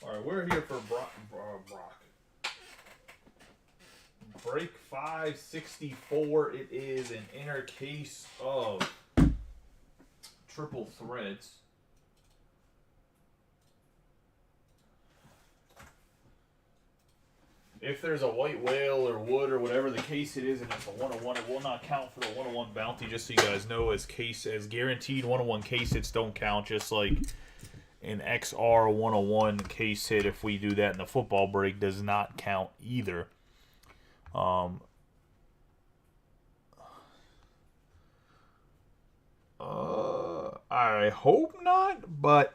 All right, we're here for Brock. Break 564. It is an inner case of triple threads. If there's a white whale or wood or whatever the case it is, and it's a 101, it will not count for the 101 bounty. Just so you guys know, as guaranteed 101 case hits don't count. Just like an XR 101 case hit, if we do that in the football break, does not count either. I hope not, but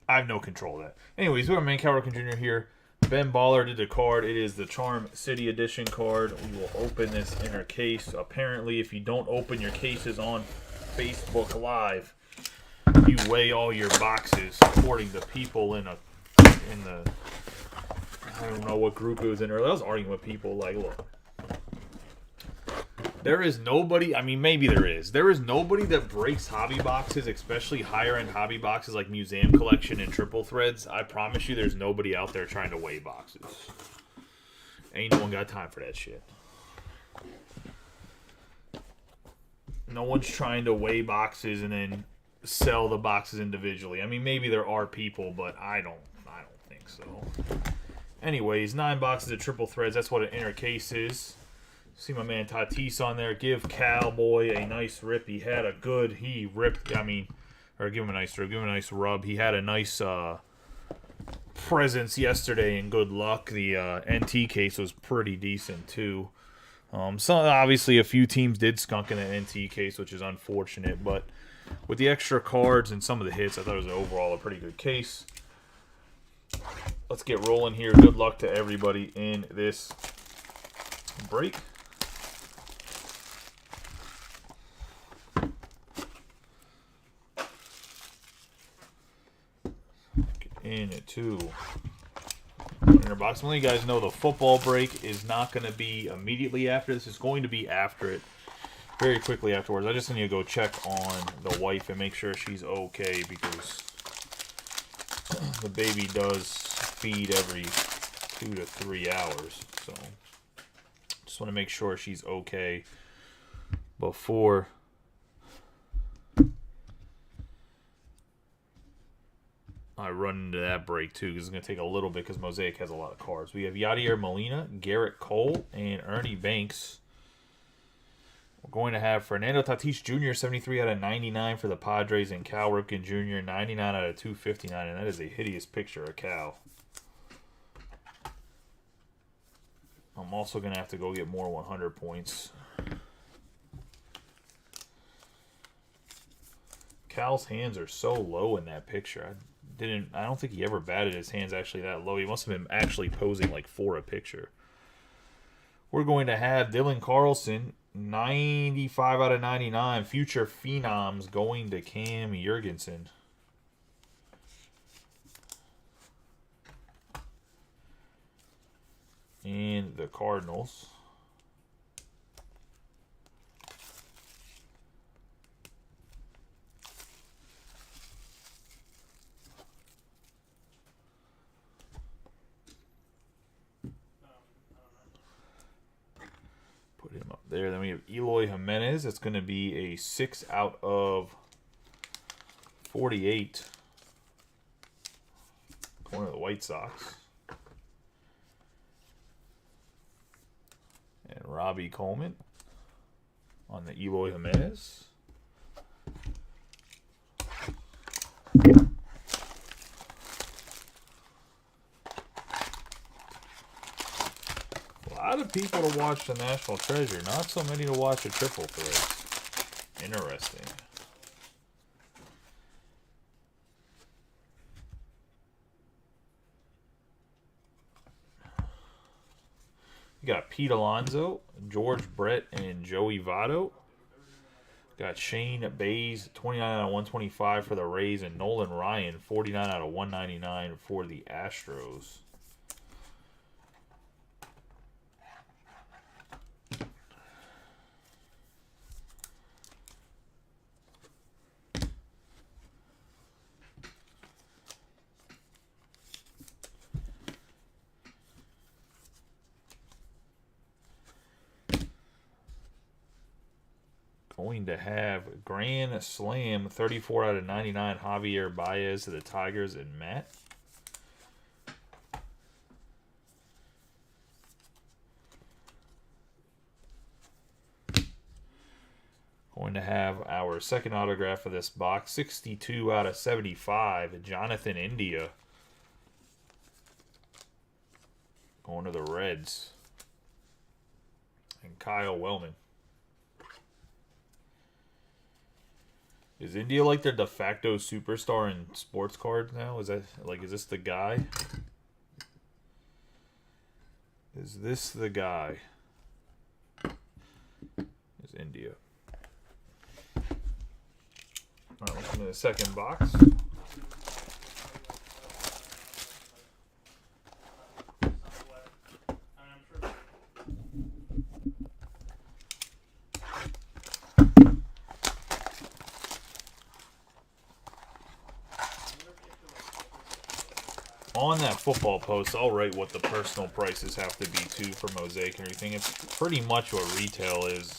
I have no control of that. Anyways, we have Manny Rooker Jr. here. Ben Baller did the card. It is the Charm City Edition card. We will open this inner case. Apparently, if you don't open your cases on Facebook Live, you weigh all your boxes, according to people in the I don't know what group it was in earlier. I was arguing with people like, look, there is nobody, I mean, maybe there is. There is nobody that breaks hobby boxes, especially higher-end hobby boxes like Museum Collection and Triple Threads. I promise you there's nobody out there trying to weigh boxes. Ain't no one got time for that shit. No one's trying to weigh boxes and then sell the boxes individually. I mean, maybe there are people, but I don't think so. Anyways, 9 boxes of Triple Threads. That's what an inner case is. See my man Tatis on there. Give Cowboy a nice rip. He had a good. He ripped. I mean, or give him a nice rip. Give him a nice rub. He had a nice presence yesterday, and good luck. The NT case was pretty decent too. So obviously a few teams did skunk in the NT case, which is unfortunate. But with the extra cards and some of the hits, I thought it was overall a pretty good case. Let's get rolling here. Good luck to everybody in this break. Into inner box. I'm letting you guys know the football break is not going to be immediately after this. It's going to be after it, very quickly afterwards. I just need to go check on the wife and make sure she's okay, because the baby does feed every 2 to 3 hours. So just want to make sure she's okay before I run into that break too, because it's going to take a little bit because Mosaic has a lot of cards. We have Yadier Molina, Garrett Cole, and Ernie Banks. We're going to have Fernando Tatis Jr., 73 out of 99 for the Padres, and Cal Ripken Jr., 99 out of 259, and that is a hideous picture of Cal. I'm also going to have to go get more 100 points. Cal's hands are so low in that picture. I don't think he ever batted his hands actually that low. He must have been actually posing like for a picture. We're going to have Dylan Carlson, 95 out of 99. Future Phenoms going to Cam Jurgensen. And the Cardinals. Put him up there. Then we have Eloy Jimenez. It's going to be a 6 out of 48. Corner of the White Sox. And Robbie Coleman on the Eloy Jimenez. A lot of people to watch the National Treasure. Not so many to watch a Triple Thread. Interesting. We got Pete Alonso, George Brett, and Joey Votto. Got Shane Bays, 29 out of 125 for the Rays, and Nolan Ryan, 49 out of 199 for the Astros. Going to have Grand Slam 34 out of 99 Javier Baez to the Tigers and Matt. Going to have our second autograph of this box, 62 out of 75, Jonathan India. Going to the Reds. And Kyle Wellman. Is India like their de facto superstar in sports cards now? Is this the guy? Is this the guy? Is India. All right, let's go to the second box. On that football post, I'll write what the personal prices have to be, too, for Mosaic and everything. It's pretty much what retail is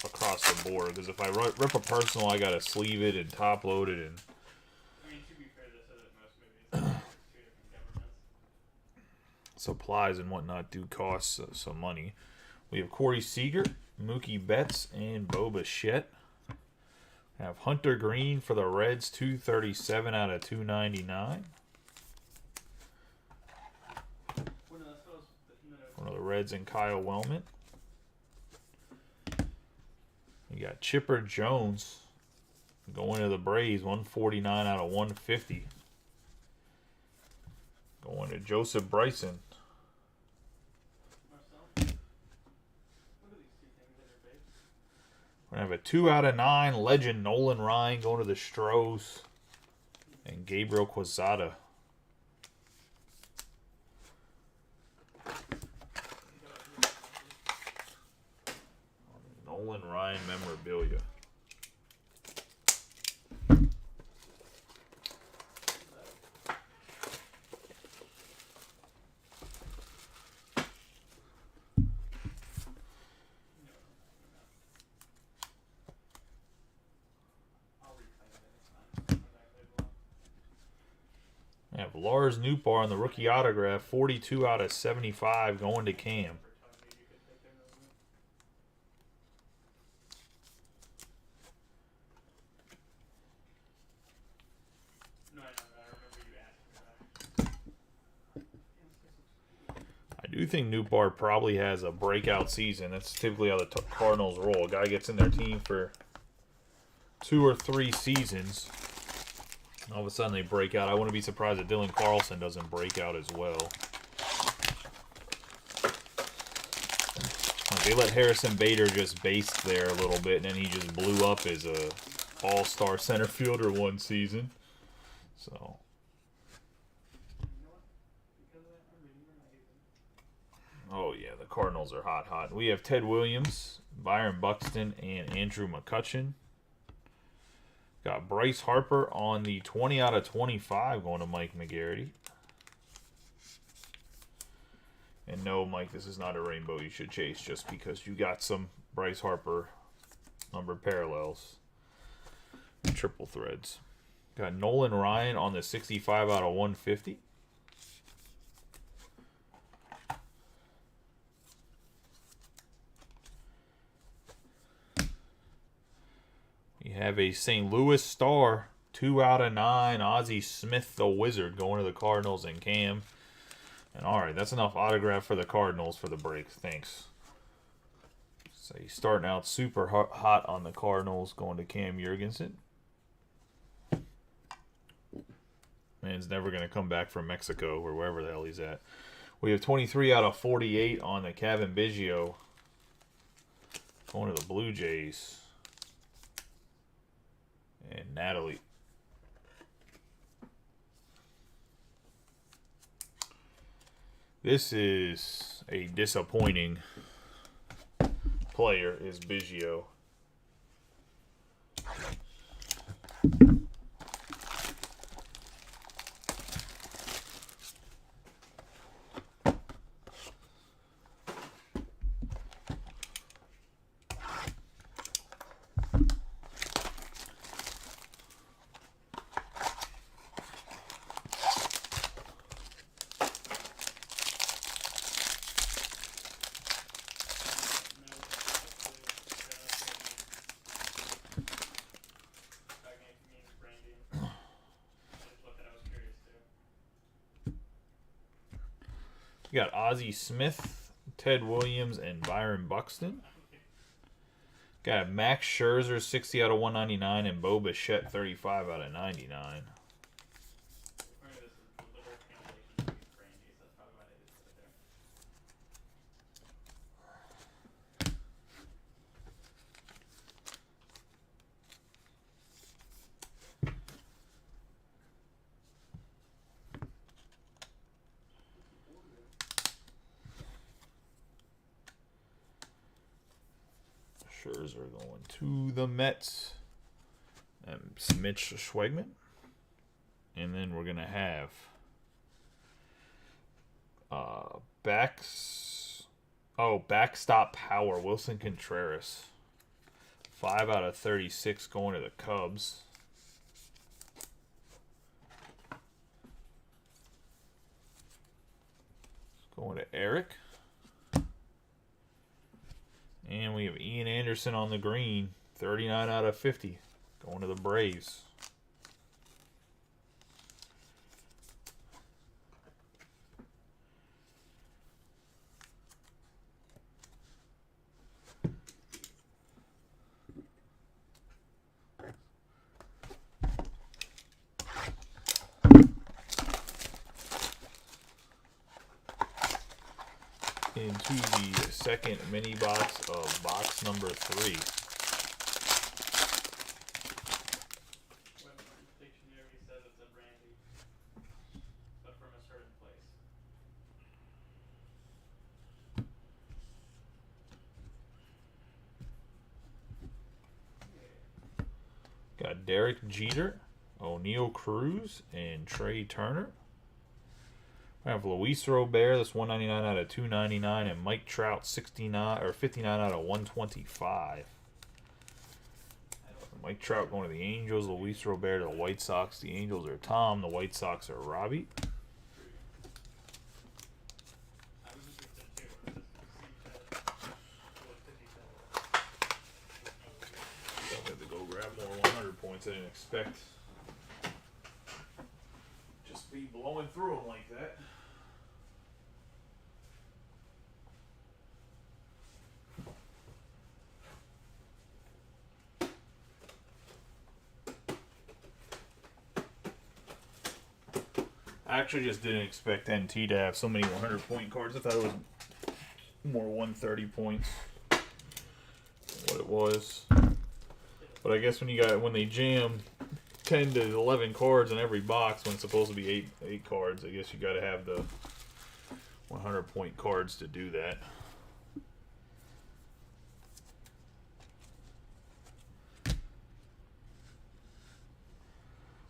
across the board. Because if I rip a personal, I got to sleeve it and top load it. And I mean, to be fair, this isn't most movies. Two different governments. Supplies and whatnot do cost some money. We have Corey Seager, Mookie Betts, and Bo Bichette. Have Hunter Green for the Reds, 237 out of 299. One of the Reds and Kyle Wellman. You got Chipper Jones going to the Braves, 149 out of 150. Going to Joseph Bryson. We're going to have a 2 out of 9 legend Nolan Ryan going to the Stros. And Gabriel Quezada. Nolan Ryan memorabilia. I have Lars Nootbaar on the rookie autograph, 42 out of 75 going to Cam. I do think Nootbaar probably has a breakout season. That's typically how the Cardinals roll. A guy gets in their team for 2 or 3 seasons. All of a sudden they break out. I wouldn't be surprised if Dylan Carlson doesn't break out as well. They let Harrison Bader just baste there a little bit, and then he just blew up as a all-star center fielder one season. So... oh, yeah, the Cardinals are hot. We have Ted Williams, Byron Buxton, and Andrew McCutchen. Got Bryce Harper on the 20 out of 25 going to Mike McGarity. And no, Mike, this is not a rainbow you should chase just because you got some Bryce Harper numbered parallels and triple threads. Got Nolan Ryan on the 65 out of 150. You have a St. Louis Star, 2 out of 9, Ozzie Smith, the Wizard, going to the Cardinals and Cam. And all right, that's enough autograph for the Cardinals for the break. Thanks. So he's starting out super hot on the Cardinals, going to Cam Jurgensen. Man's never going to come back from Mexico or wherever the hell he's at. We have 23 out of 48 on the Cavan Biggio, going to the Blue Jays. And Natalie. This is a disappointing player, is Biggio. We got Ozzie Smith, Ted Williams, and Byron Buxton. Got Max Scherzer, 60 out of 199, and Bo Bichette, 35 out of 99. Scherzer going to the Mets. Mitch Schwegman. And then we're going to have backstop power, Wilson Contreras. 5 out of 36 going to the Cubs. Going to Eric. And we have Ian Anderson on the green. 39 out of 50. Going to the Braves. Into the second mini box of box number 3. Dictionary says it's a brandy, but from a certain place. Got Derek Jeter, O'Neal Cruz, and Trey Turner. I have Luis Robert, that's 199 out of 299, and Mike Trout, 69 or 59 out of 125. Mike Trout going to the Angels, Luis Robert to the White Sox. The Angels are Tom, the White Sox are Robbie. I was interested too. I had to go grab more 100 points. I didn't expect just be blowing through them like that. I actually just didn't expect NT to have so many 100-point cards. I thought it was more 130 points than what it was. But I guess when they jam 10 to 11 cards in every box when it's supposed to be 8 cards, I guess you got to have the 100-point cards to do that.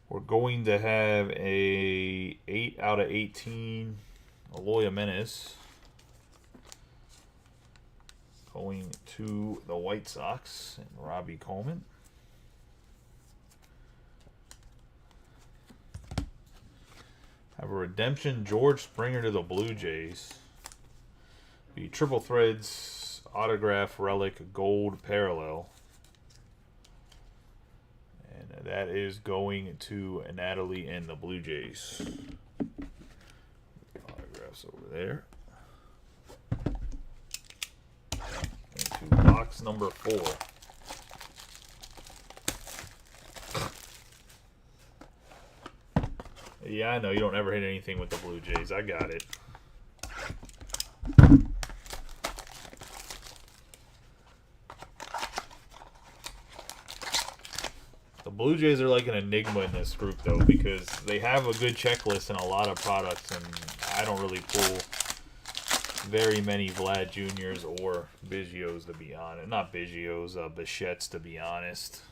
We're going to have a 8 out of 18 Eloy Jimenez going to the White Sox and Robbie Coleman. Have a redemption George Springer to the Blue Jays. The Triple Threads autograph relic gold parallel. And that is going to Natalie and the Blue Jays. Autographs over there. Into box number 4. Yeah, I know you don't ever hit anything with the Blue Jays. I got it. The Blue Jays are like an enigma in this group, though, because they have a good checklist and a lot of products, and I don't really pull very many Vlad Jr.'s or Biggios, to be honest. Not Biggios, Bichette's, to be honest.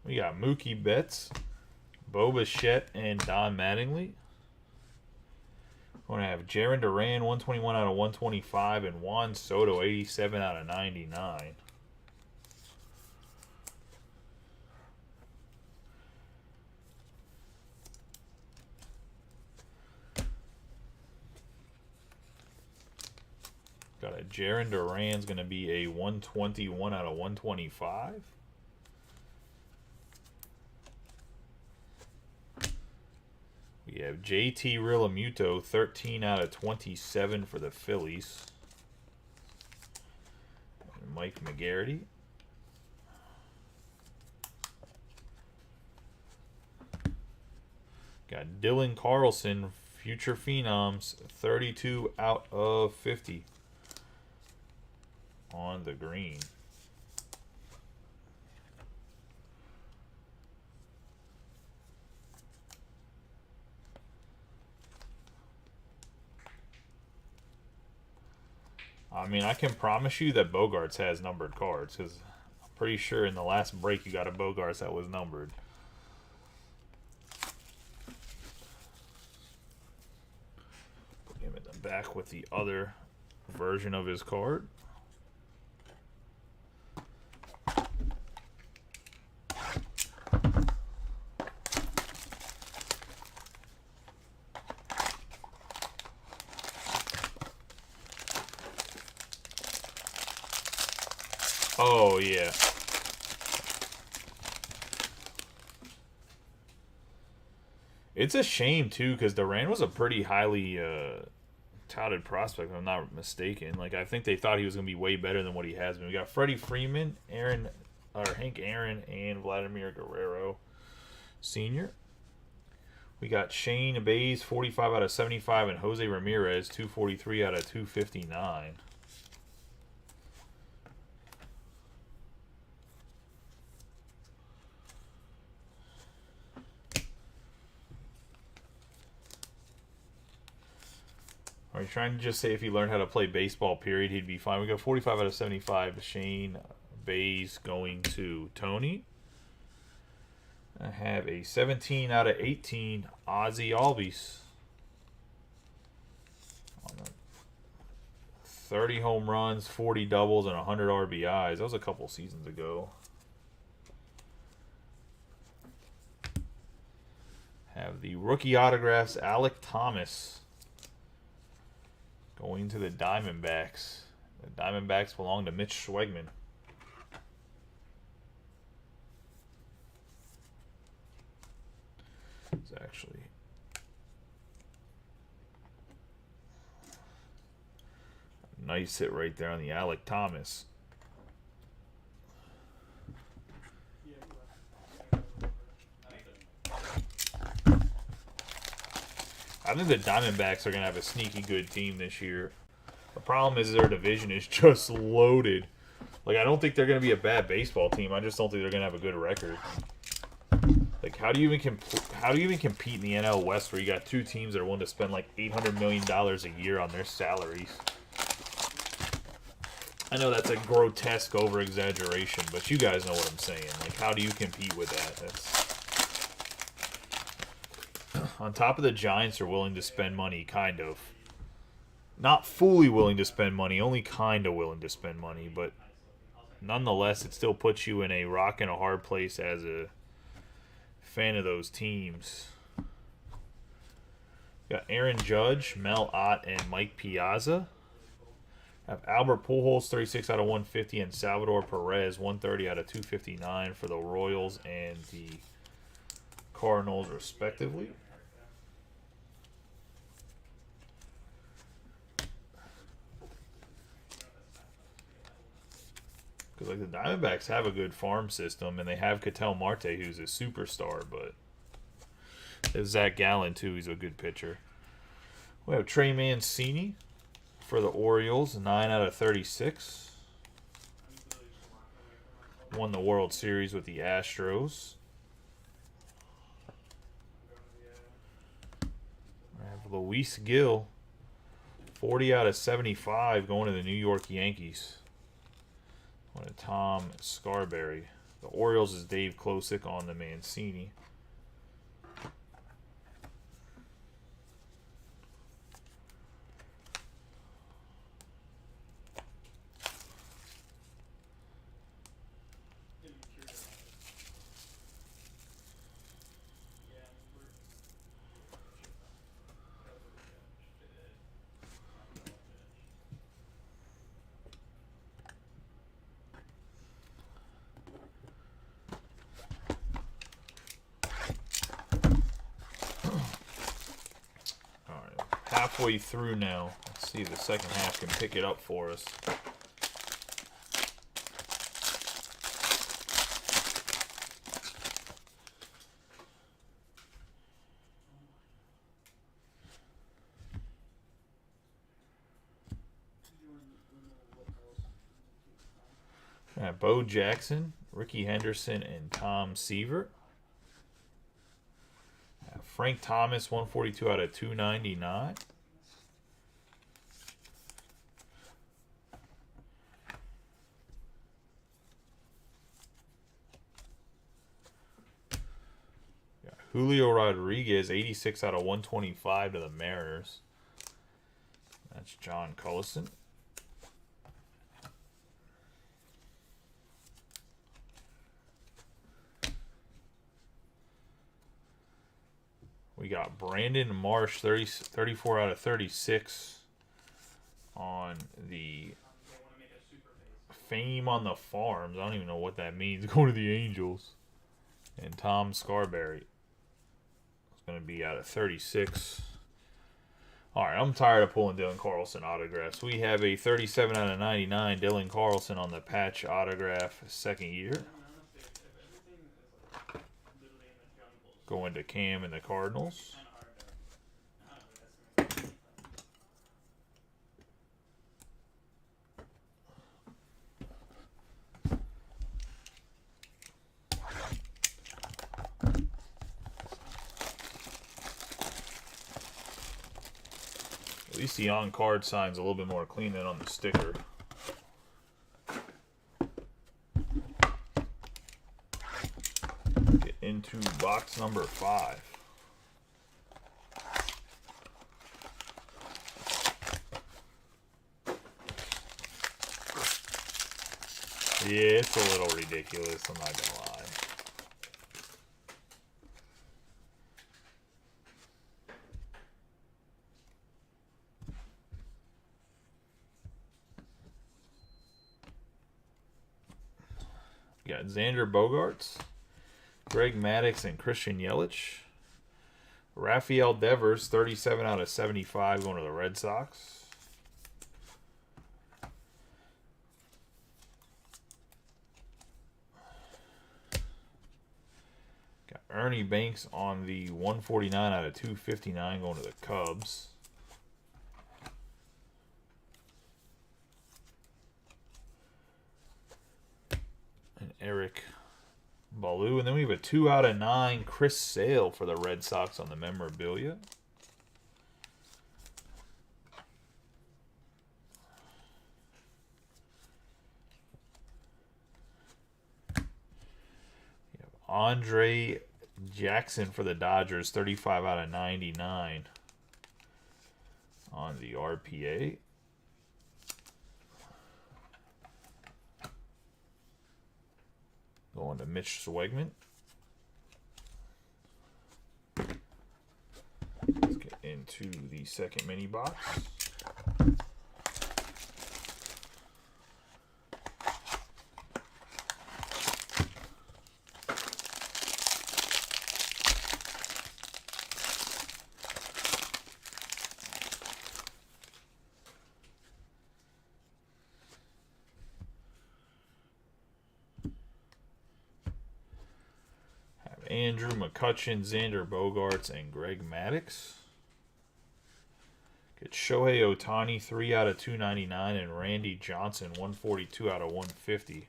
We got Mookie Betts, Bo Bichette, and Don Mattingly. We're going to have Jarren Duran, 121 out of 125, and Juan Soto, 87 out of 99. Got a Jarren Duran's going to be a 121 out of 125. We have JT Realmuto, 13 out of 27 for the Phillies. And Mike McGarity. Got Dylan Carlson, Future Phenoms, 32 out of 50 on the green. I mean, I can promise you that Bogarts has numbered cards, because I'm pretty sure in the last break you got a Bogarts that was numbered. Put him in the back with the other version of his card. Oh, yeah. It's a shame, too, because Duran was a pretty highly touted prospect, if I'm not mistaken. Like, I think they thought he was going to be way better than what he has been. We got Freddie Freeman, Hank Aaron, and Vladimir Guerrero Sr. We got Shane Bays, 45 out of 75, and Jose Ramirez, 243 out of 259. Are you trying to just say if he learned how to play baseball, period, he'd be fine? We got 45 out of 75. Shane Bays going to Tony. I have a 17 out of 18. Ozzie Albies. 30 home runs, 40 doubles, and 100 RBIs. That was a couple seasons ago. Have the rookie autographs, Alek Thomas. Going to the Diamondbacks. The Diamondbacks belong to Mitch Schwegman. It's actually a nice hit right there on the Alek Thomas. I think the Diamondbacks are going to have a sneaky good team this year. The problem is their division is just loaded. Like, I don't think they're going to be a bad baseball team. I just don't think they're going to have a good record. Like, how do you even compete in the NL West where you got two teams that are willing to spend like $800 million a year on their salaries? I know that's a grotesque over-exaggeration, but you guys know what I'm saying. Like, how do you compete with that? That's... On top of the Giants are willing to spend money, kind of. Not fully willing to spend money, only kind of willing to spend money, but nonetheless, it still puts you in a rock and a hard place as a fan of those teams. Got Aaron Judge, Mel Ott, and Mike Piazza. Have Albert Pujols, 36 out of 150, and Salvador Perez, 130 out of 259 for the Royals and the Cardinals, respectively. Because, like, the Diamondbacks have a good farm system, and they have Ketel Marte, who's a superstar, but there's Zach Gallen, too. He's a good pitcher. We have Trey Mancini for the Orioles, 9 out of 36. Won the World Series with the Astros. I have Luis Gil, 40 out of 75, going to the New York Yankees. One of Tom Scarberry. The Orioles is Dave Klosick on the Mancini. halfway through now. Let's see if the second half can pick it up for us. Bo Jackson, Ricky Henderson, and Tom Seaver. Frank Thomas, 142 out of 299. Julio Rodriguez, 86 out of 125 to the Mariners. That's John Cullison. We got Brandon Marsh, 34 out of 36 on the Fame on the Farms. I don't even know what that means. Going to the Angels. And Tom Scarberry. It's going to be out of 36. All right, I'm tired of pulling Dylan Carlson autographs. We have a 37 out of 99 Dylan Carlson on the patch autograph, second year. Going to Cam and the Cardinals. At least the on-card sign's a little bit more clean than on the sticker. Get into box number 5. Yeah, it's a little ridiculous, I'm not gonna lie. We got Xander Bogaerts, Greg Maddux, and Christian Yelich. Rafael Devers, 37 out of 75, going to the Red Sox. Got Ernie Banks on the 149 out of 259, going to the Cubs. And Eric Ballou. And then we have a 2 out of 9 Chris Sale for the Red Sox on the memorabilia. We have Andre Jackson for the Dodgers, 35 out of 99 on the RPA. Going to Mitch Swegman. Let's get into the second mini box. Andrew McCutchen, Xander Bogaerts, and Greg Maddux. Get Shohei Ohtani, 3 out of 299, and Randy Johnson, 142 out of 150.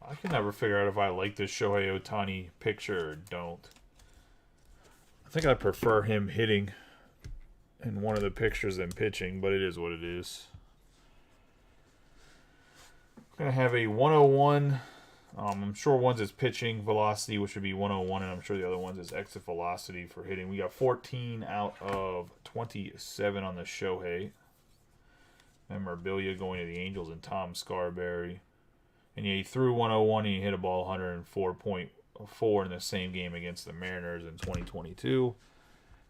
I can never figure out if I like this Shohei Ohtani picture or don't. I think I prefer him hitting in one of the pictures than pitching, but it is what it is. I'm going to have a 101. I'm sure one's is pitching velocity, which would be 101, and I'm sure the other one's is exit velocity for hitting. We got 14 out of 27 on the Shohei. Memorabilia going to the Angels and Tom Scarberry. And yeah, he threw 101 and he hit a ball 104.4 in the same game against the Mariners in 2022.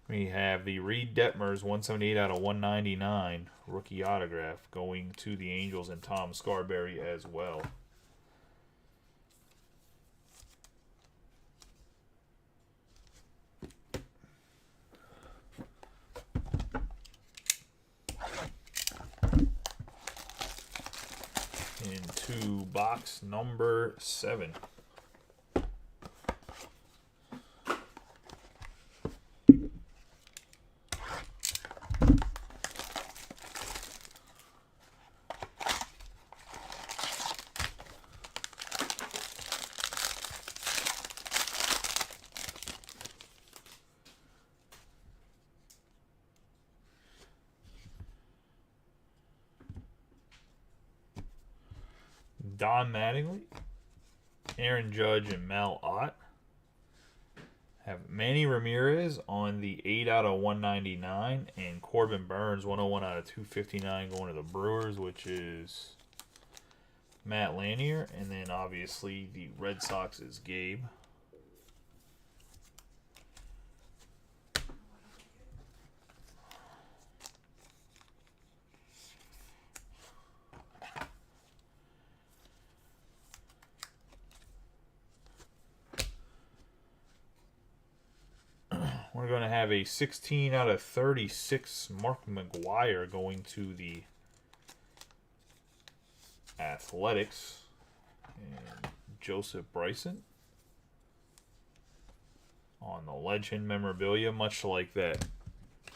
We have the Reed Detmers 178 out of 199 rookie autograph going to the Angels and Tom Scarberry as well. Into box number 7. Don Mattingly, Aaron Judge, and Mal Ott. Have Manny Ramirez on the 8 out of 199, and Corbin Burns 101 out of 259 going to the Brewers, which is Matt Lanier, and then obviously the Red Sox is Gabe. We're going to have a 16 out of 36 Mark McGwire going to the Athletics. And Joseph Bryson on the Legend memorabilia, much like that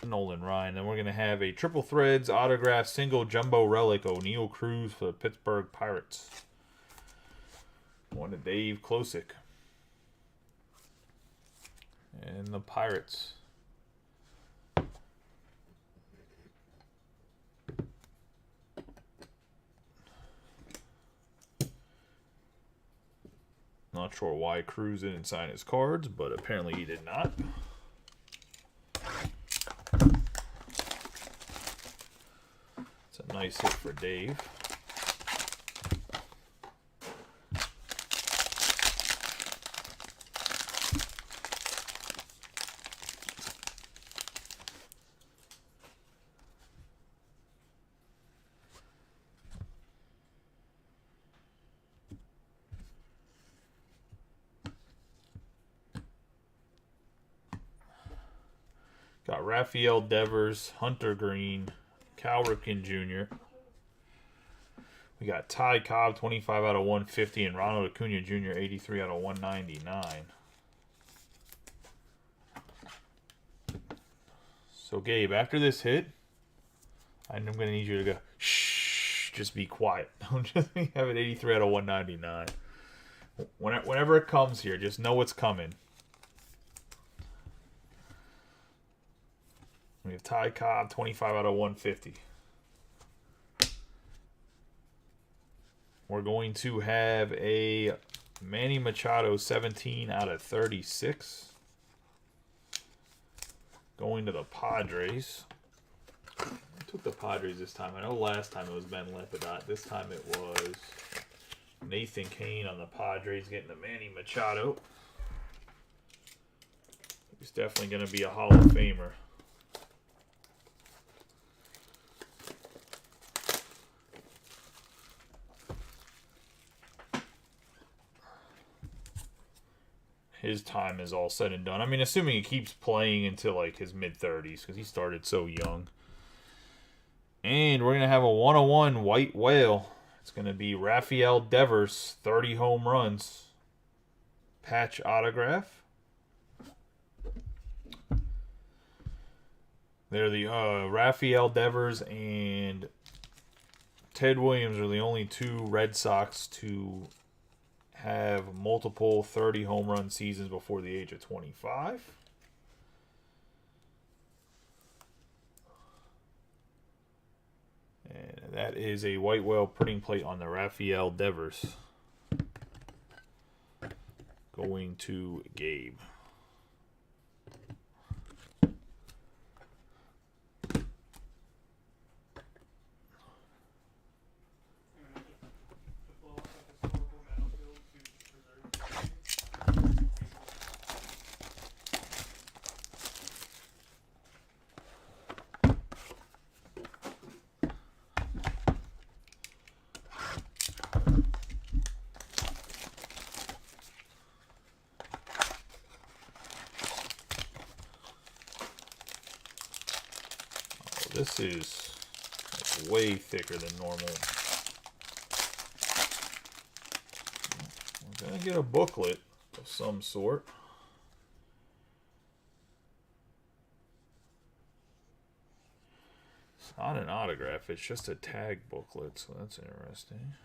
Nolan Ryan. Then we're going to have a Triple Threads autograph single jumbo relic O'Neal Cruz for the Pittsburgh Pirates. One to Dave Klosick. And the Pirates. Not sure why Cruz didn't sign his cards, but apparently he did not. It's a nice hit for Dave. Got Rafael Devers, Hunter Green, Cal Ripken Jr. We got Ty Cobb, 25 out of 150, and Ronald Acuna Jr., 83 out of 199. So, Gabe, after this hit, I'm going to need you to go, shh, just be quiet. Don't just have it 83 out of 199. Whenever it comes here, just know what's coming. We have Ty Cobb, 25 out of 150. We're going to have a Manny Machado, 17 out of 36. Going to the Padres. I took the Padres this time. I know last time it was Ben Lepidot. This time it was Nathan Kane on the Padres getting the Manny Machado. He's definitely going to be a Hall of Famer. His time is all said and done. I mean, assuming he keeps playing until like his mid-30s because he started so young. And we're going to have a 101 White Whale. It's going to be Rafael Devers, 30 home runs. Patch autograph. They're the Rafael Devers and Ted Williams are the only two Red Sox to have multiple 30 home run seasons before the age of 25. And that is a White Whale printing plate on the Rafael Devers. Going to Gabe. This is like way thicker than normal. I'm gonna get a booklet of some sort. It's not an autograph, it's just a tag booklet, so that's interesting.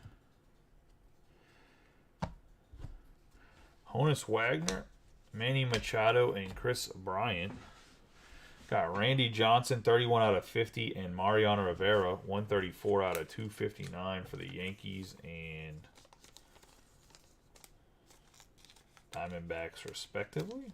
Honus Wagner, Manny Machado, and Chris Bryant. Got Randy Johnson, 31 out of 50, and Mariano Rivera, 134 out of 259 for the Yankees and Diamondbacks, respectively.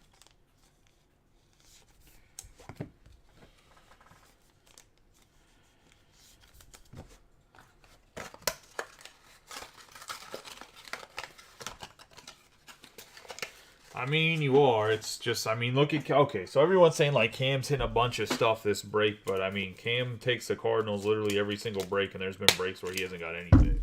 I mean, you are. It's just, I mean, look at, okay, so everyone's saying, like, Cam's hitting a bunch of stuff this break, but, I mean, Cam takes the Cardinals literally every single break, and there's been breaks where he hasn't got anything.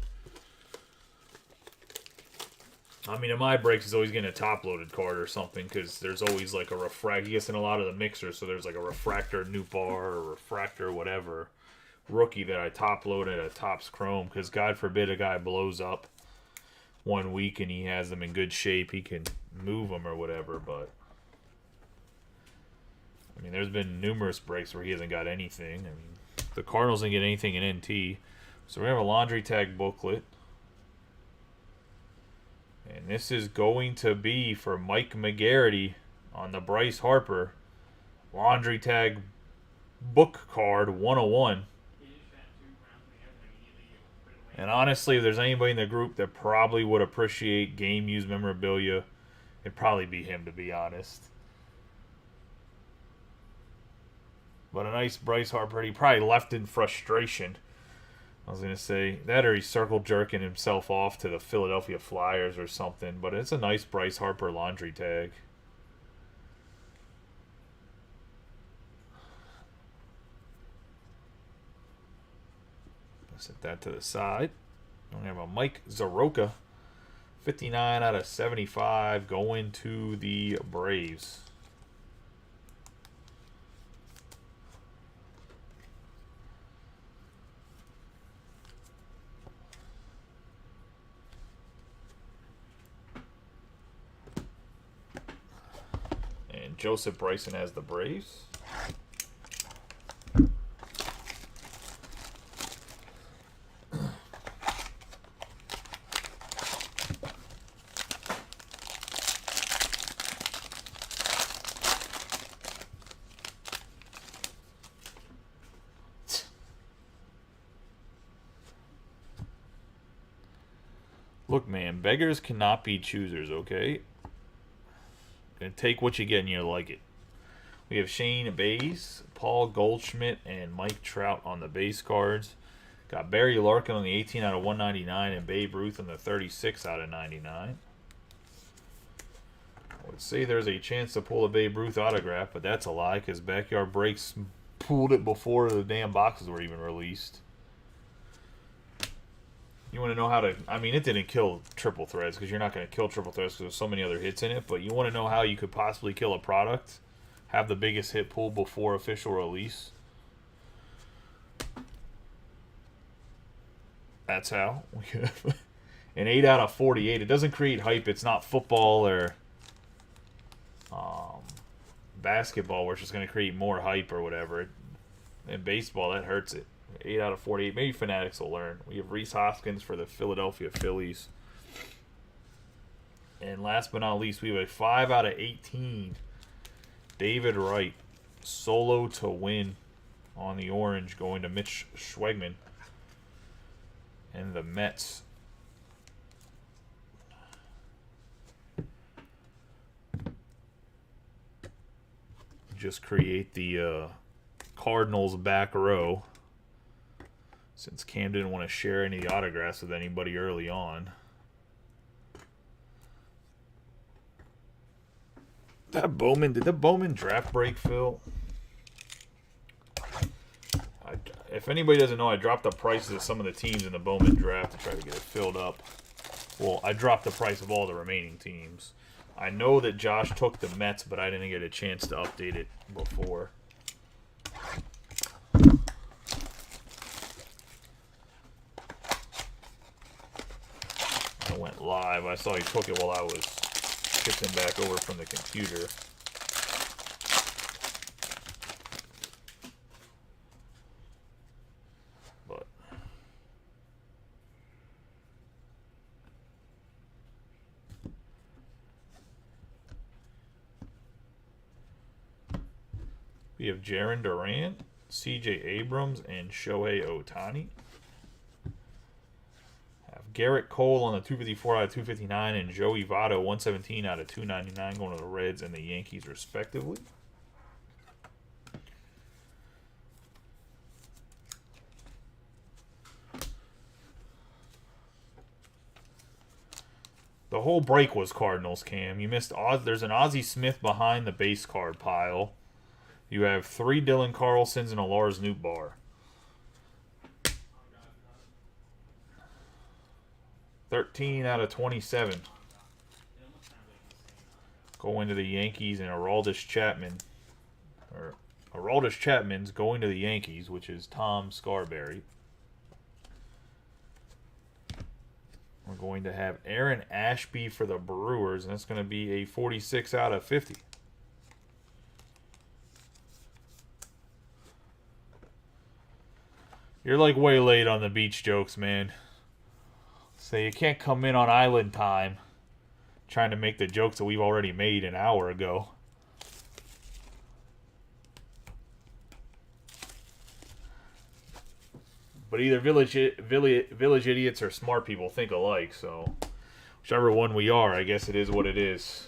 I mean, in my breaks, he's always getting a top-loaded card or something, because there's always, like, a refract. He gets in a lot of the mixers, so there's, like, a refractor Newbar or refractor whatever rookie that I top-loaded at Topps Chrome, because God forbid a guy blows up 1 week and he has them in good shape. He can move them or whatever, but I mean, there's been numerous breaks where he hasn't got anything. I mean, the Cardinals didn't get anything in NT, so we have a laundry tag booklet, and this is going to be for Mike McGarity on the Bryce Harper laundry tag book card 101. And honestly, if there's anybody in the group that probably would appreciate game-used memorabilia, it'd probably be him, to be honest. But a nice Bryce Harper. He probably left in frustration. I was going to say that, or he's circle jerking himself off to the Philadelphia Flyers or something. But it's a nice Bryce Harper laundry tag. Set that to the side. We have a Mike Soroka, 59 out of 75, going to the Braves. And Joseph Bryson has the Braves. Look, man, beggars cannot be choosers, okay? And take what you get and you like it. We have Shane Bays, Paul Goldschmidt, and Mike Trout on the base cards. Got Barry Larkin on the 18 out of 199 and Babe Ruth on the 36 out of 99. I would say there's a chance to pull a Babe Ruth autograph, but that's a lie because Backyard Breaks pulled it before the damn boxes were even released. You want to know how to... I mean, it didn't kill triple threads because you're not going to kill triple threads because there's so many other hits in it. But you want to know how you could possibly kill a product? Have the biggest hit pull before official release. That's how. An 8 out of 48. It doesn't create hype. It's not football or basketball where it's just going to create more hype or whatever. In baseball, that hurts it. 8 out of 48. Maybe Fanatics will learn. We have Rhys Hoskins for the Philadelphia Phillies. And last but not least, we have a 5 out of 18. David Wright. Solo to win on the orange going to Mitch Schwegman. And the Mets. Just create the Cardinals back row. Since Cam didn't want to share any autographs with anybody early on. That Bowman, did the Bowman draft break, Phil? If anybody doesn't know, I dropped the prices of some of the teams in the Bowman draft to try to get it filled up. Well, I dropped the price of all the remaining teams. I know that Josh took the Mets, but I didn't get a chance to update it before. live. I saw he took it while I was shifting back over from the computer. But we have Jaron Durant, C.J. Abrams, and Shohei Ohtani. Have Garrett Cole on the 254 out of 259, and Joey Votto 117 out of 299 going to the Reds and the Yankees respectively. The whole break was Cardinals, Cam. You missed there's an Ozzie Smith behind the base card pile. You have 3 Dylan Carlsons and a Lars Nootbaar. 13 out of 27. Going to the Yankees, and Aroldis Chapman. Or Aroldis Chapman's going to the Yankees, which is Tom Scarberry. We're going to have Aaron Ashby for the Brewers, and that's going to be a 46 out of 50. You're like way late on the beach jokes, man. So you can't come in on island time trying to make the jokes that we've already made an hour ago. But either village idiots or smart people think alike, so whichever one we are, I guess it is what it is.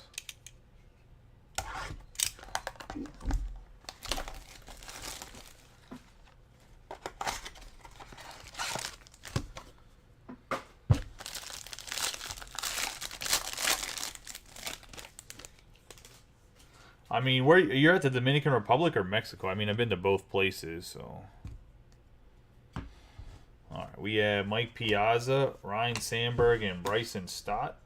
I mean, where you're at the Dominican Republic or Mexico? I mean, I've been to both places, so. All right, we have Mike Piazza, Ryan Sandberg, and Bryson Stott.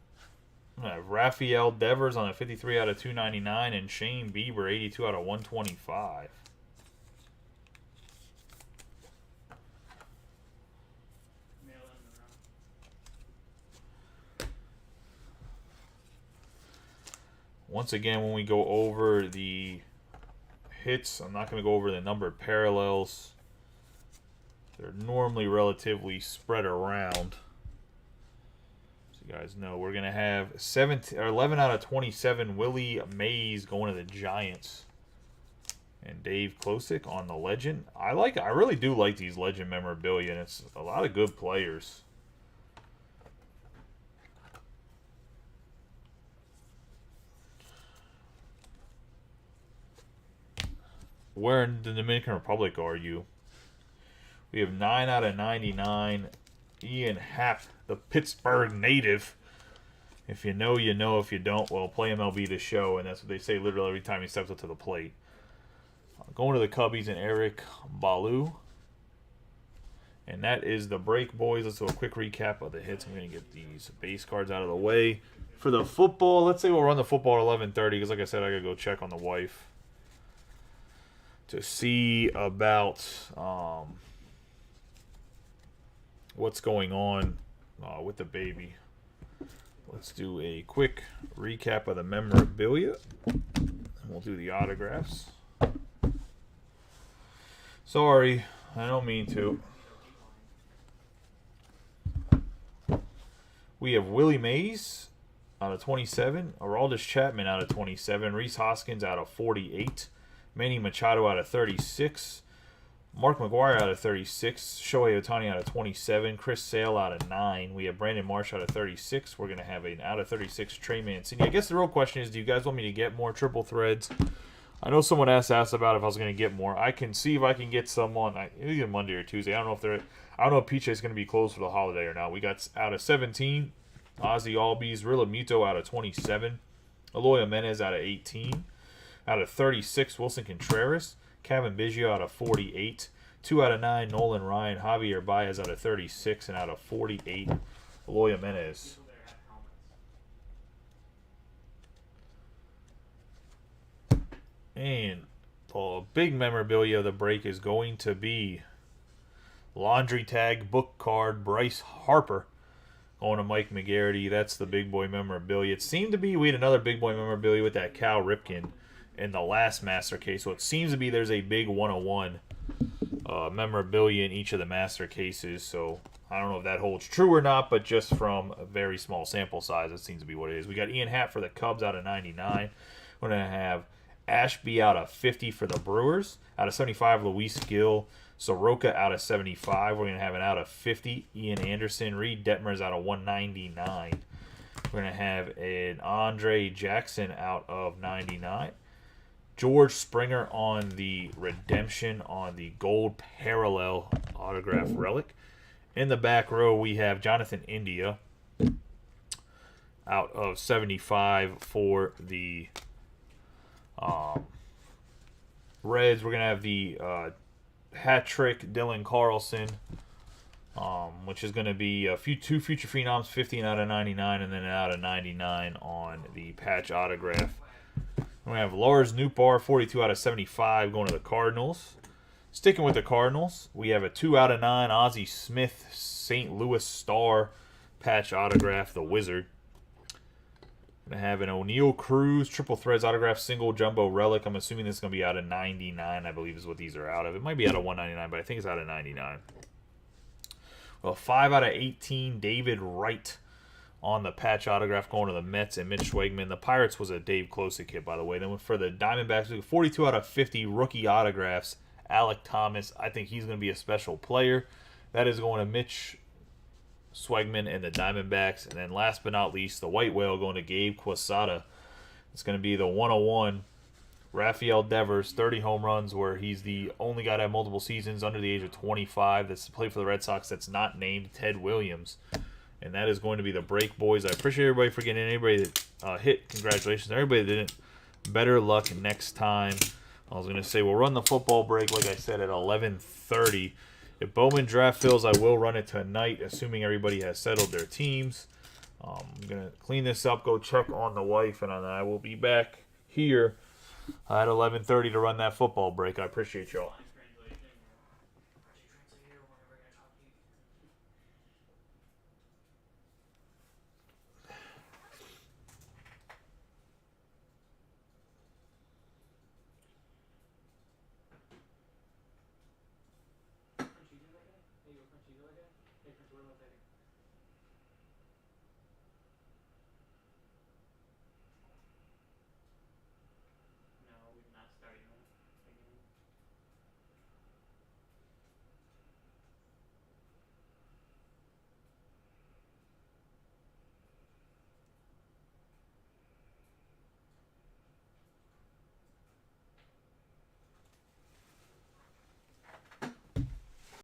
We have Rafael Devers on a 53 out of 299, and Shane Bieber 82 out of 125. Once again, when we go over the hits, I'm not going to go over the numbered parallels. They're normally relatively spread around. So you guys know, we're going to have 11 out of 27 Willie Mays going to the Giants. And Dave Klosick on the Legend. I really do like these Legend memorabilia, and it's a lot of good players. Where in the Dominican Republic are you? We have 9 out of 99. Ian Happ, the Pittsburgh native. If you know, you know. If you don't, well, play MLB The Show, and that's what they say literally every time he steps up to the plate. Going to the Cubbies and Eric Balu. And that is the break, boys. Let's do a quick recap of the hits. I'm going to get these base cards out of the way. For the football, let's say we'll run the football at 11:30, because like I said, I got to go check on the wife to see about what's going on with the baby. Let's do a quick recap of the memorabilia, and we'll do the autographs. Sorry, I don't mean to. We have Willie Mays out of 27, Aroldis Chapman out of 27, Rhys Hoskins out of 48, Manny Machado out of 36, Mark McGwire out of 36, Shohei Ohtani out of 27, Chris Sale out of 9. We have Brandon Marsh out of 36. We're going to have an out of 36 Trey Mancini. I guess the real question is, do you guys want me to get more triple threads? I know someone asked about if I was going to get more. I can see if I can get some on either Monday or Tuesday. I don't know if PJ is going to be closed for the holiday or not. We got out of 17, Ozzy Albies, Rilla Muto out of 27, Eloy Jimenez out of 18, out of 36, Wilson Contreras, Kevin Biggio out of 48, 2 out of 9, Nolan Ryan, Javier Baez out of 36, and out of 48, Eloy Jimenez. And the big memorabilia of the break is going to be laundry tag book card Bryce Harper Going to Mike McGarity. That's the big boy memorabilia. It seemed to be we had another big boy memorabilia with that Cal Ripken in the last master case. So it seems to be there's a big 101 memorabilia in each of the master cases. So I don't know if that holds true or not, but just from a very small sample size, it seems to be what it is. We got Ian Happ for the Cubs out of 99. We're going to have Ashby out of 50 for the Brewers. Out of 75, Luis Gill. Soroka out of 75. We're going to have an out of 50, Ian Anderson. Reed Detmers out of 199. We're going to have an Andre Jackson out of 99. George Springer on the redemption on the gold parallel autograph relic. In the back row, we have Jonathan India out of 75 for the Reds. We're going to have the hat trick Dylan Carlson, which is going to be two future phenoms, 15 out of 99, and then out of 99 on the patch autograph. We have Lars Nootbaar, 42 out of 75, going to the Cardinals. Sticking with the Cardinals, we have a 2 out of 9 Ozzie Smith St. Louis Star patch autograph, the Wizard. Going to have an O'Neill Cruz Triple Threads autograph single jumbo relic. I'm assuming this is going to be out of 99, I believe is what these are out of. It might be out of 199, but I think it's out of 99. Well, 5 out of 18 David Wright on the patch autograph going to the Mets and Mitch Schwegman. The Pirates was a Dave Klosick hit, by the way. Then for the Diamondbacks, we got 42 out of 50 rookie autographs. Alec Thomas, I think he's going to be a special player. That is going to Mitch Schwegman and the Diamondbacks. And then last but not least, the White Whale going to Gabe Quesada. It's going to be the 101 Rafael Devers, 30 home runs, where he's the only guy to have multiple seasons under the age of 25 that's played for the Red Sox that's not named Ted Williams. And that is going to be the break, boys. I appreciate everybody for getting anybody that hit. Congratulations. Everybody that didn't, better luck next time. I was going to say we'll run the football break, like I said, at 11:30. If Bowman draft fills, I will run it tonight, assuming everybody has settled their teams. I'm going to clean this up, go check on the wife, and I will be back here at 11:30 to run that football break. I appreciate y'all. Crunchy, do you like it? Hey, you crunchy, you like it? Hey, crunchy,